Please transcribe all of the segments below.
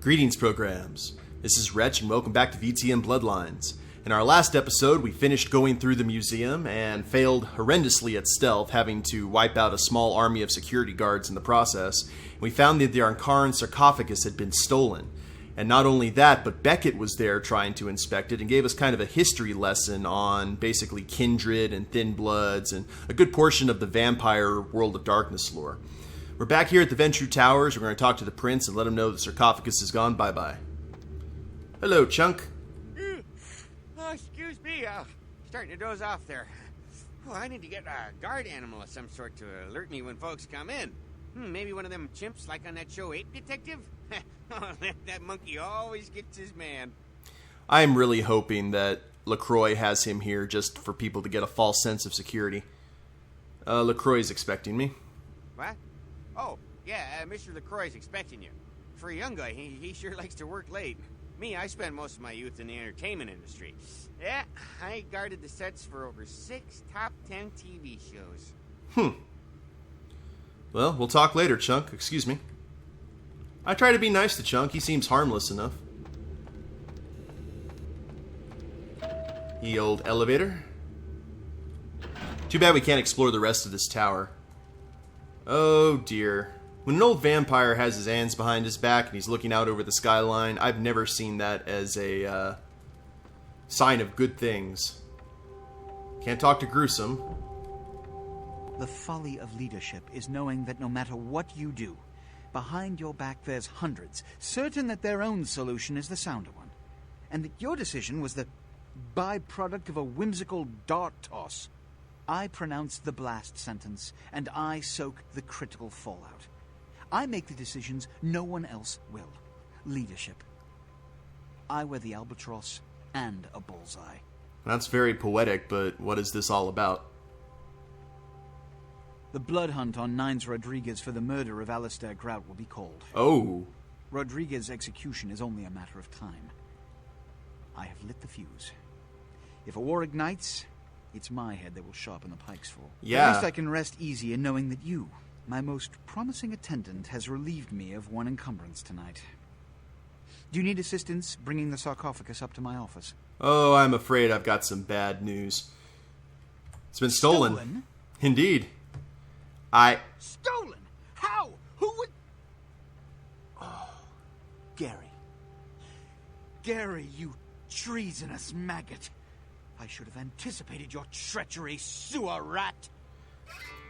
Greetings, programs. This is Wretch, and welcome back to VTM Bloodlines. In our last episode, we finished going through the museum and failed horrendously at stealth, having to wipe out a small army of security guards in the process. We found that the Ankharan sarcophagus had been stolen. And not only that, but Beckett was there trying to inspect it and gave us kind of a history lesson on basically kindred and thin bloods and a good portion of the vampire World of Darkness lore. We're back here at the Ventru Towers. We're going to talk to the prince and let him know the sarcophagus is gone. Bye-bye. Hello, Chunk. Oh, excuse me. Starting to doze off there. Oh, I need to get a guard animal of some sort to alert me when folks come in. Maybe one of them chimps like on that show, 8 Detective? That monkey always gets his man. I'm really hoping that LaCroix has him here just for people to get a false sense of security. LaCroix's expecting me. What? Oh, yeah, Mr. LaCroix's expecting you. For a young guy, he sure likes to work late. Me, I spent most of my youth in the entertainment industry. Yeah, I guarded the sets for over 6 top 10 TV shows. Well, we'll talk later, Chunk. Excuse me. I try to be nice to Chunk. He seems harmless enough. Ye old elevator. Too bad we can't explore the rest of this tower. Oh dear. When an old vampire has his hands behind his back and he's looking out over the skyline, I've never seen that as a sign of good things. Can't talk to Gruesome. The folly of leadership is knowing that no matter what you do, behind your back there's hundreds, certain that their own solution is the sounder one, and that your decision was the byproduct of a whimsical dart toss. I pronounce the blast sentence, and I soak the critical fallout. I make the decisions no one else will. Leadership. I wear the albatross and a bullseye. That's very poetic, but what is this all about? The blood hunt on Nines Rodriguez for the murder of Alistair Grout will be called. Oh. Rodriguez's execution is only a matter of time. I have lit the fuse. If a war ignites, it's my head they will sharpen the pikes for. Yeah. At least I can rest easy in knowing that you, my most promising attendant, has relieved me of one encumbrance tonight. Do you need assistance bringing the sarcophagus up to my office? Oh, I'm afraid I've got some bad news. It's been stolen. Stolen? Indeed. Stolen? How? Who would... Oh, Gary. Gary, you treasonous maggot. I should have anticipated your treachery, sewer rat.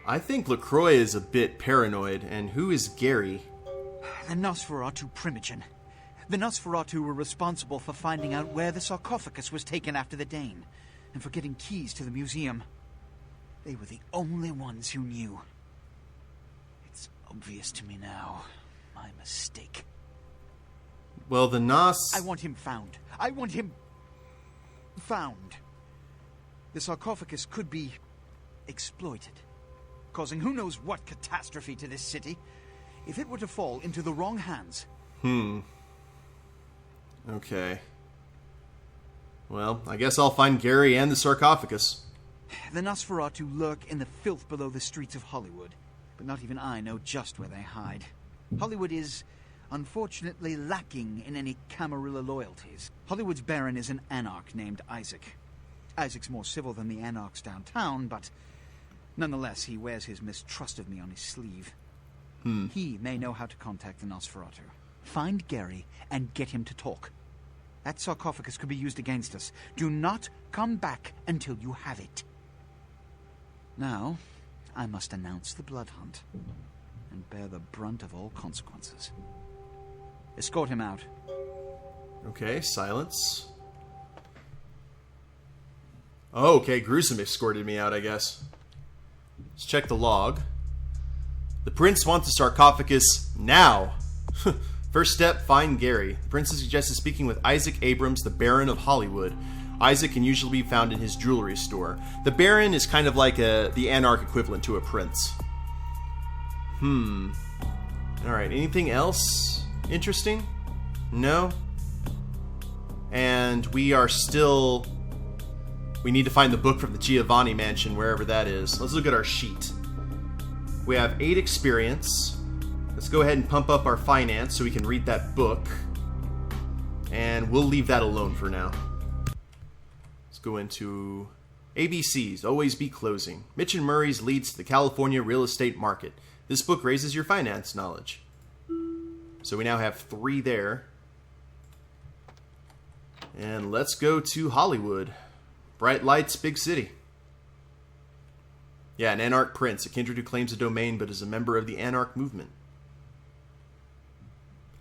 I think LaCroix is a bit paranoid, and who is Gary? The Nosferatu Primogen. The Nosferatu were responsible for finding out where the sarcophagus was taken after the Dane, and for getting keys to the museum. They were the only ones who knew. It's obvious to me now. My mistake. Well, the Nos... I want him found. I want him... found. The sarcophagus could be exploited, causing who knows what catastrophe to this city. If it were to fall into the wrong hands... Okay. Well, I guess I'll find Gary and the sarcophagus. The Nosferatu lurk in the filth below the streets of Hollywood, but not even I know just where they hide. Hollywood is, unfortunately, lacking in any Camarilla loyalties. Hollywood's baron is an anarch named Isaac. Isaac's more civil than the anarchs downtown, but nonetheless, he wears his mistrust of me on his sleeve. He may know how to contact the Nosferatu. Find Gary and get him to talk. That sarcophagus could be used against us. Do not come back until you have it. Now, I must announce the blood hunt and bear the brunt of all consequences. Escort him out. Okay, silence. Oh, okay, Gruesome escorted me out, I guess. Let's check the log. The prince wants the sarcophagus now. First step, find Gary. The prince suggested speaking with Isaac Abrams, the Baron of Hollywood. Isaac can usually be found in his jewelry store. The Baron is kind of like the Anarch equivalent to a prince. Alright, anything else interesting? No? And we are still... We need to find the book from the Giovanni mansion, wherever that is. Let's look at our sheet. We have 8 experience. Let's go ahead and pump up our finance so we can read that book. And we'll leave that alone for now. Let's go into ABCs, Always Be Closing. Mitch and Murray's Leads to the California Real Estate Market. This book raises your finance knowledge. So we now have 3 there. And let's go to Hollywood. Bright Lights, Big City. Yeah, an Anarch Prince, a kindred who claims a domain but is a member of the Anarch movement.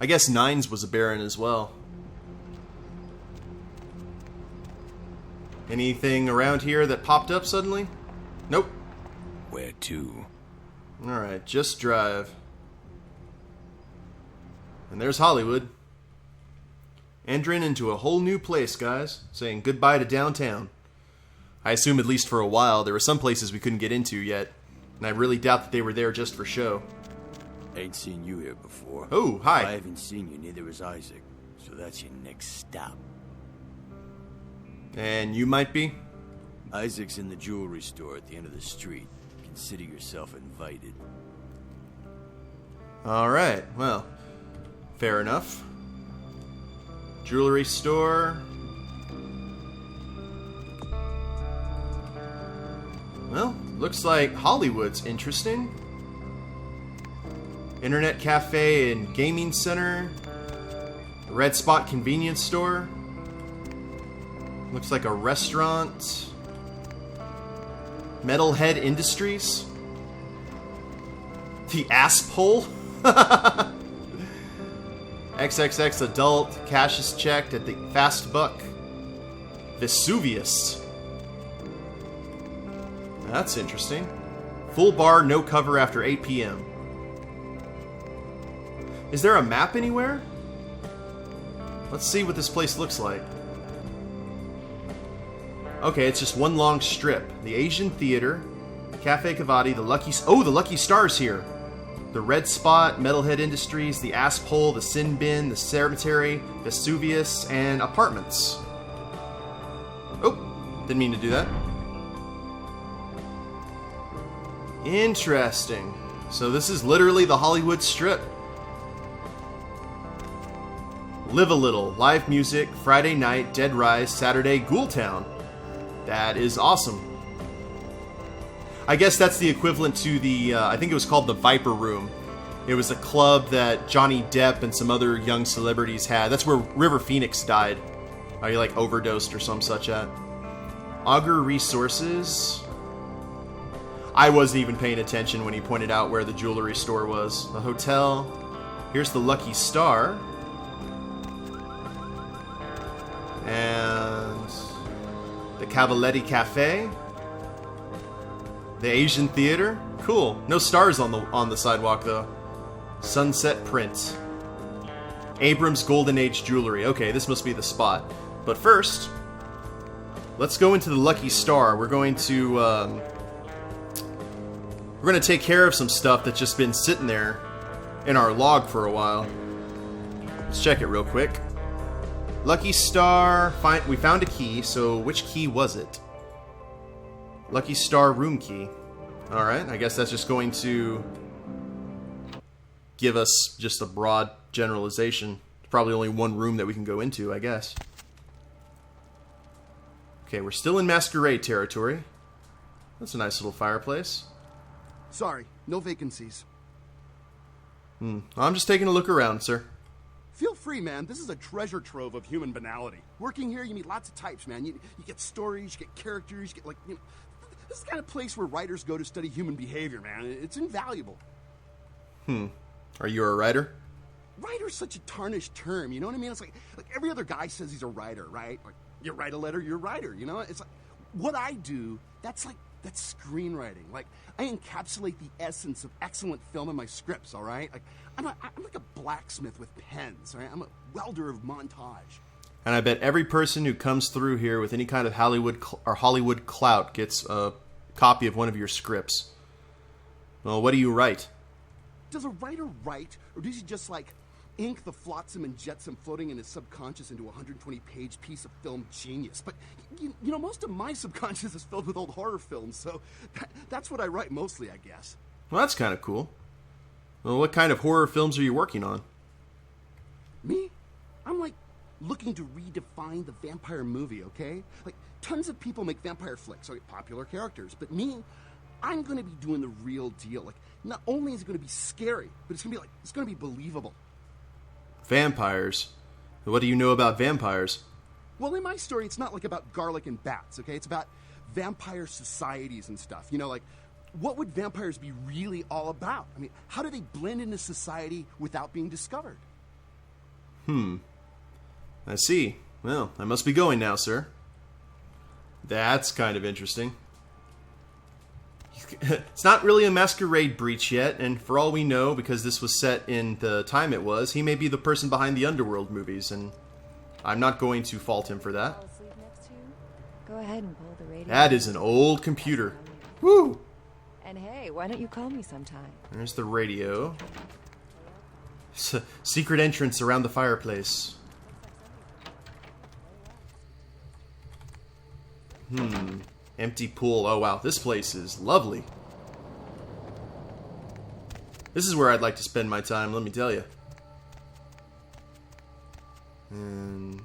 I guess Nines was a baron as well. Anything around here that popped up suddenly? Nope. Where to? Alright, just drive. And there's Hollywood. Entering into a whole new place, guys. Saying goodbye to downtown. I assume at least for a while. There were some places we couldn't get into yet. And I really doubt that they were there just for show. Ain't seen you here before. Oh, hi. I haven't seen you, neither has Isaac. So that's your next stop. And you might be? Isaac's in the jewelry store at the end of the street. Consider yourself invited. Alright, well, fair enough. Jewelry store. Well, looks like Hollywood's interesting. Internet cafe and gaming center. Red Spot convenience store. Looks like a restaurant. Metalhead Industries. The Asshole. XXX adult. Cash is checked at the Fast Buck. Vesuvius. That's interesting. Full bar, no cover after 8 p.m. Is there a map anywhere? Let's see what this place looks like. Okay, it's just one long strip. The Asian Theater, Cafe Cavati, the Lucky Star's here. The Red Spot, Metalhead Industries, the Asshole, the Sin Bin, the Cemetery, Vesuvius, and Apartments. Oh, didn't mean to do that. Interesting. So this is literally the Hollywood Strip. Live a Little, live music, Friday night, Dead Rise, Saturday, Ghoul Town. That is awesome. I guess that's the equivalent to the, I think it was called the Viper Room. It was a club that Johnny Depp and some other young celebrities had. That's where River Phoenix died. He like overdosed or some such at. Augur Resources. I wasn't even paying attention when he pointed out where the jewelry store was. The hotel. Here's the Lucky Star. And the Cavaletti Cafe. The Asian Theater. Cool. No stars on the sidewalk though. Sunset Print. Abrams Golden Age Jewelry. Okay, this must be the spot. But first, let's go into the Lucky Star. We're going to take care of some stuff that's just been sitting there in our log for a while. Let's check it real quick. Lucky Star. We found a key. So which key was it? Lucky Star room key. Alright, I guess that's just going to give us just a broad generalization. There's probably only one room that we can go into, I guess. Okay, we're still in Masquerade territory. That's a nice little fireplace. Sorry, no vacancies. I'm just taking a look around, sir. Feel free, man. This is a treasure trove of human banality. Working here, you meet lots of types, man. You get stories, you get characters, you get, this is the kind of place where writers go to study human behavior, man. It's invaluable. Are you a writer? Writer's such a tarnished term, you know what I mean? It's like every other guy says he's a writer, right? Like, you write a letter, you're a writer, you know? It's like, what I do, that's screenwriting. Like, I encapsulate the essence of excellent film in my scripts, all right? Like, I'm like a blacksmith with pens, all right? I'm a welder of montage. And I bet every person who comes through here with any kind of Hollywood clout gets a copy of one of your scripts. Well, what do you write? Does a writer write, or does he just, ink the flotsam and jetsam floating in his subconscious into a 120-page piece of film genius? But, you know, most of my subconscious is filled with old horror films, so that's what I write mostly, I guess. Well, that's kind of cool. Well, what kind of horror films are you working on? Me? I'm looking to redefine the vampire movie, okay? Like, tons of people make vampire flicks, like popular characters, but me, I'm gonna be doing the real deal. Like, not only is it gonna be scary, but it's gonna be believable. Vampires? What do you know about vampires? Well, in my story, it's not like about garlic and bats, okay? It's about vampire societies and stuff. You know, like, what would vampires be really all about? I mean, how do they blend into society without being discovered? I see. Well, I must be going now, sir. That's kind of interesting. It's not really a Masquerade breach yet, and for all we know, because this was set in the time it was, he may be the person behind the Underworld movies, and I'm not going to fault him for that. Fall asleep next to you? Go ahead and pull the radio. That is an old computer. Woo! And hey, why don't you call me sometime? There's the radio. Secret entrance around the fireplace. Empty pool. Oh wow, this place is lovely. This is where I'd like to spend my time, let me tell you. And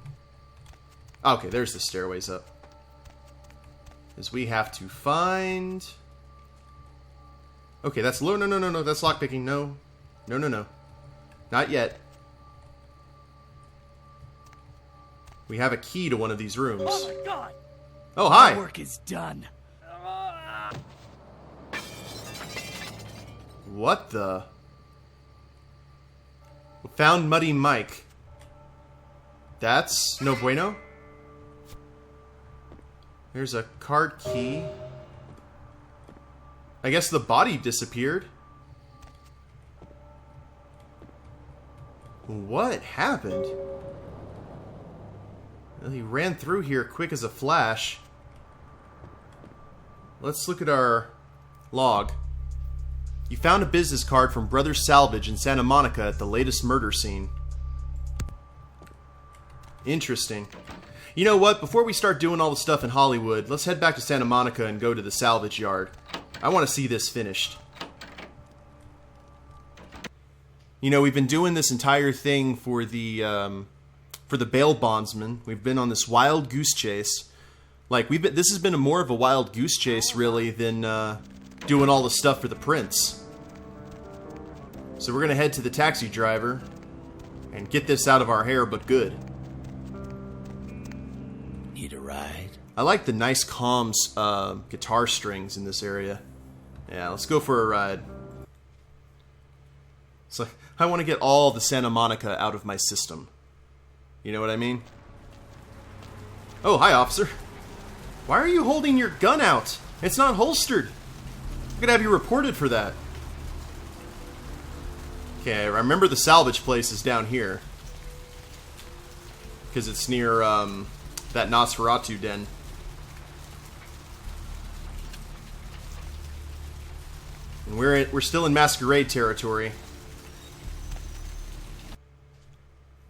okay, there's the stairways up. As we have to find. Okay, that's low. No. That's lockpicking. No. Not yet. We have a key to one of these rooms. Oh my god! Oh, hi! My work is done. What the? Found Muddy Mike. That's no bueno. There's a card key. I guess the body disappeared. What happened? Well, he ran through here quick as a flash. Let's look at our log. You found a business card from Brothers Salvage in Santa Monica at the latest murder scene. Interesting. You know what? Before we start doing all the stuff in Hollywood, let's head back to Santa Monica and go to the salvage yard. I want to see this finished. You know, we've been doing this entire thing for the bail bondsman. We've been on this wild goose chase. Like, this has been more of a wild goose chase, really, than doing all the stuff for the prince. So we're going to head to the taxi driver and get this out of our hair, but good. Need a ride? I like the nice, calm guitar strings in this area. Yeah, let's go for a ride. It's like, I want to get all the Santa Monica out of my system. You know what I mean? Oh, hi, officer. Why are you holding your gun out? It's not holstered. I'm gonna have you reported for that. Okay, I remember the salvage place is down here. Because it's near, that Nosferatu den. And we're still in Masquerade territory.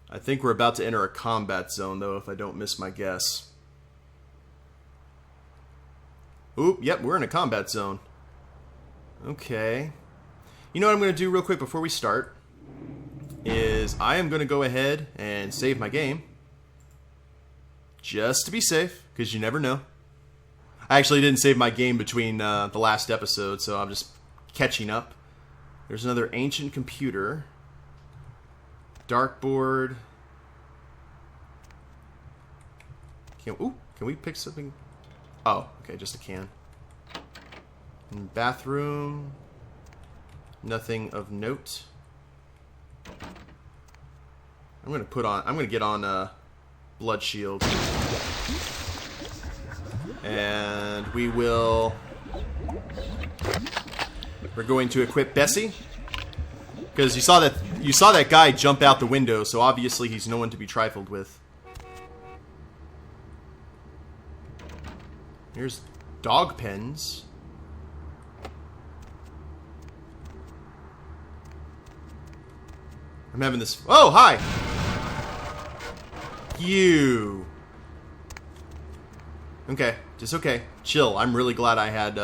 I think we're about to enter a combat zone, though, if I don't miss my guess. Oop, yep, we're in a combat zone. Okay. You know what I'm going to do real quick before we start? Is I am going to go ahead and save my game. Just to be safe, because you never know. I actually didn't save my game between the last episode, so I'm just catching up. There's another ancient computer. Dartboard. Can we pick something? Oh, okay, just a can. And bathroom. Nothing of note. I'm gonna get on Blood Shield. And we're going to equip Bessie. Because you saw that guy jump out the window, so obviously he's no one to be trifled with. Here's dog pens. I'm having this. Oh, hi! You. Okay, just okay. Chill. I'm really glad I had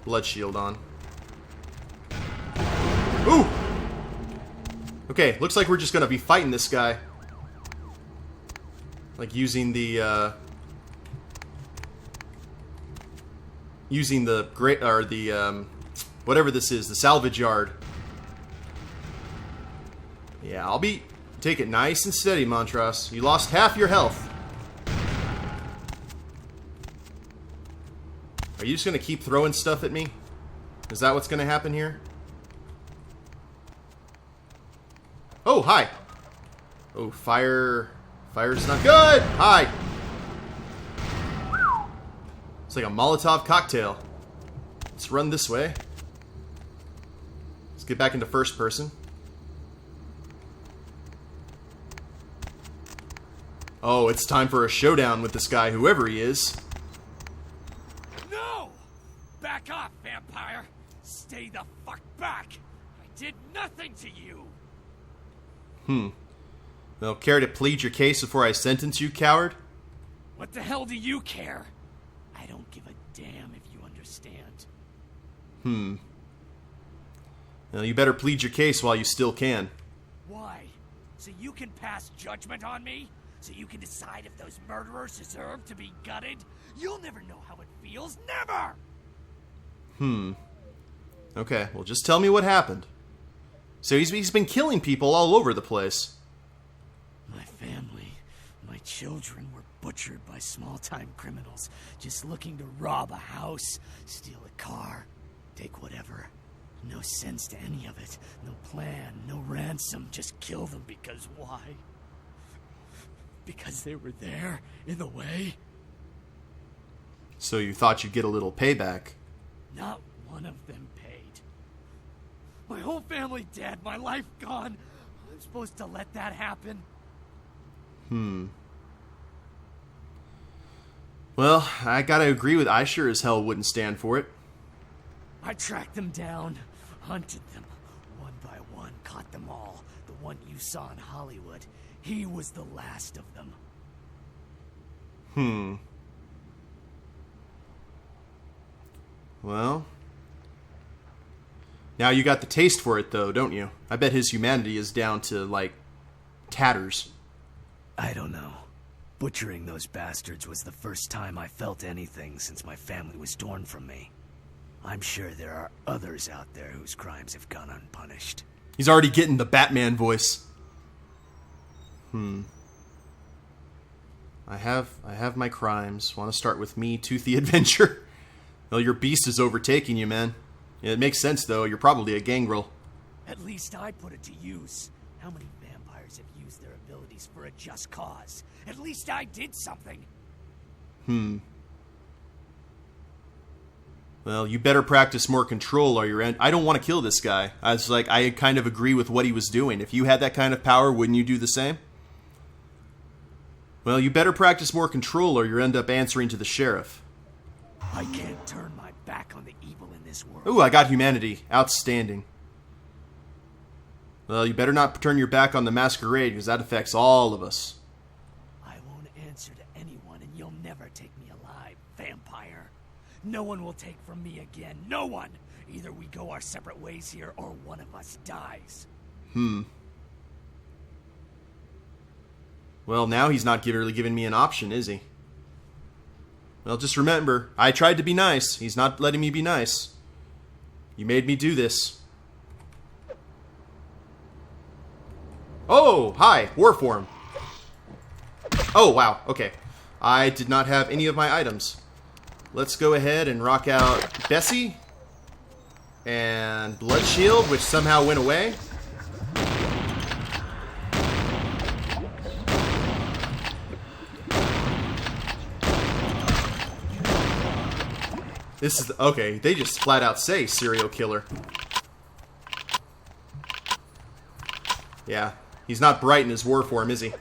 Blood Shield on. Ooh! Okay, looks like we're just gonna be fighting this guy. Like using the great or the whatever this is, the salvage yard. Yeah, I'll take it nice and steady, Montross. You lost half your health. Are you just gonna keep throwing stuff at me? Is that what's gonna happen here? Oh, hi. Oh, fire's not good. Hi. It's like a Molotov cocktail. Let's run this way. Let's get back into first person. Oh, it's time for a showdown with this guy, whoever he is. No! Back off, vampire! Stay the fuck back! I did nothing to you! Well, care to plead your case before I sentence you, coward? What the hell do you care? I don't give a damn if you understand. Well, you better plead your case while you still can. Why? So you can pass judgment on me? So you can decide if those murderers deserve to be gutted? You'll never know how it feels. Never! Okay, well, just tell me what happened. So he's been killing people all over the place. My family, my children were butchered by small-time criminals just looking to rob a house, steal a car, take whatever. No sense to any of it. No plan, no ransom. Just kill them because why? Because they were there, in the way? So you thought you'd get a little payback. Not one of them paid. My whole family dead, my life gone. I'm supposed to let that happen? Well, I gotta agree with I sure as hell wouldn't stand for it. I tracked them down, hunted them, one by one, caught them all. The one you saw in Hollywood, he was the last of them. Well, now you got the taste for it, though, don't you? I bet his humanity is down to, like, tatters. I don't know. Butchering those bastards was the first time I felt anything since my family was torn from me. I'm sure there are others out there whose crimes have gone unpunished. He's already getting the Batman voice. I have my crimes. Want to start with me, Toothy Adventure? Well, your beast is overtaking you, man. Yeah, it makes sense, though. You're probably a gangrel. At least I put it to use. How many vampires have used their abilities for a just cause? At least I did something. Well, you better practice more control or you're I don't want to kill this guy. I kind of agree with what he was doing. If you had that kind of power, wouldn't you do the same? Well, you better practice more control or you end up answering to the sheriff. I can't turn my back on the evil in this world. Ooh, I got humanity. Outstanding. Well, you better not turn your back on the Masquerade, because that affects all of us. I won't answer to anyone, and you'll never take me alive, vampire. No one will take from me again. No one! Either we go our separate ways here, or one of us dies. Well, now he's not really giving me an option, is he? Well, just remember, I tried to be nice. He's not letting me be nice. You made me do this. Oh, hi, Warform. Oh, wow, okay. I did not have any of my items. Let's go ahead and rock out Bessie. And Blood Shield, which somehow went away. This is, okay, they just flat out say serial killer. Yeah, he's not bright in his war form, is he?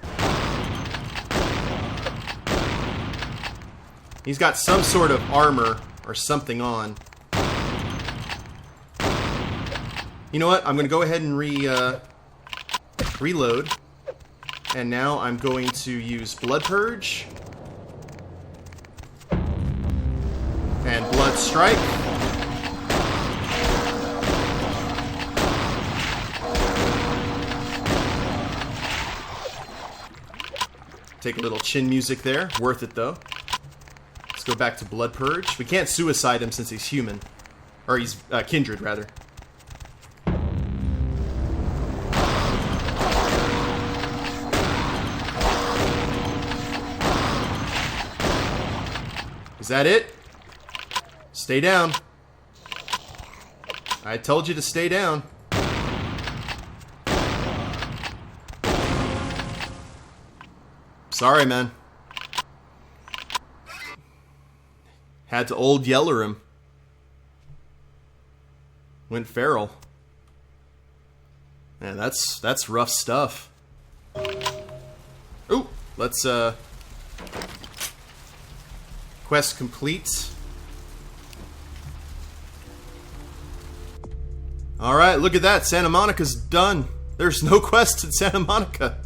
He's got some sort of armor or something on. You know what? I'm going to go ahead and reload. And now I'm going to use Blood Purge. And Blood Strike. Take a little chin music there. Worth it, though. Let's go back to Blood Purge. We can't suicide him since he's human. Or he's kindred, rather. Is that it? Stay down. I told you to stay down. Sorry, man. Had to old yeller him. Went feral. Man, that's rough stuff. Ooh, let's quest complete. Alright, look at that. Santa Monica's done. There's no quest in Santa Monica.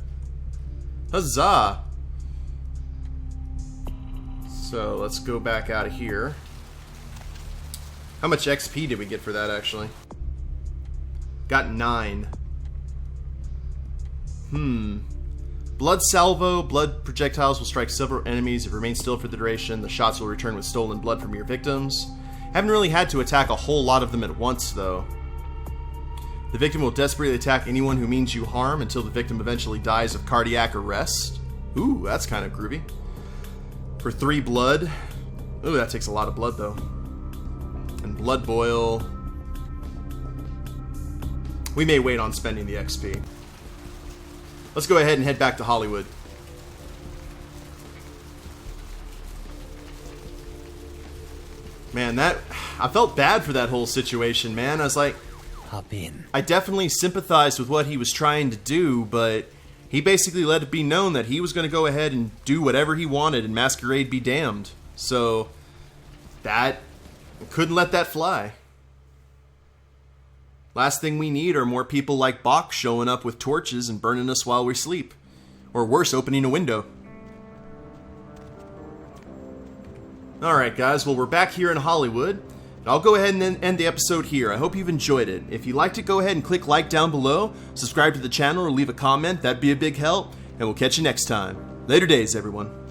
Huzzah. So, let's go back out of here. How much XP did we get for that, actually? Got 9. Blood salvo. Blood projectiles will strike several enemies. If it remains still for the duration, the shots will return with stolen blood from your victims. Haven't really had to attack a whole lot of them at once, though. The victim will desperately attack anyone who means you harm until the victim eventually dies of cardiac arrest. Ooh, that's kind of groovy. For 3 blood. Ooh, that takes a lot of blood, though. And blood boil. We may wait on spending the XP. Let's go ahead and head back to Hollywood. Man, I felt bad for that whole situation, man. I was like, Hop in. I definitely sympathized with what he was trying to do, but he basically let it be known that he was going to go ahead and do whatever he wanted and Masquerade be damned. So, that couldn't let that fly. Last thing we need are more people like Bach showing up with torches and burning us while we sleep. Or worse, opening a window. Alright guys, well we're back here in Hollywood. I'll go ahead and end the episode here. I hope you've enjoyed it. If you liked it, go ahead and click like down below, subscribe to the channel, or leave a comment. That'd be a big help. And we'll catch you next time. Later days, everyone.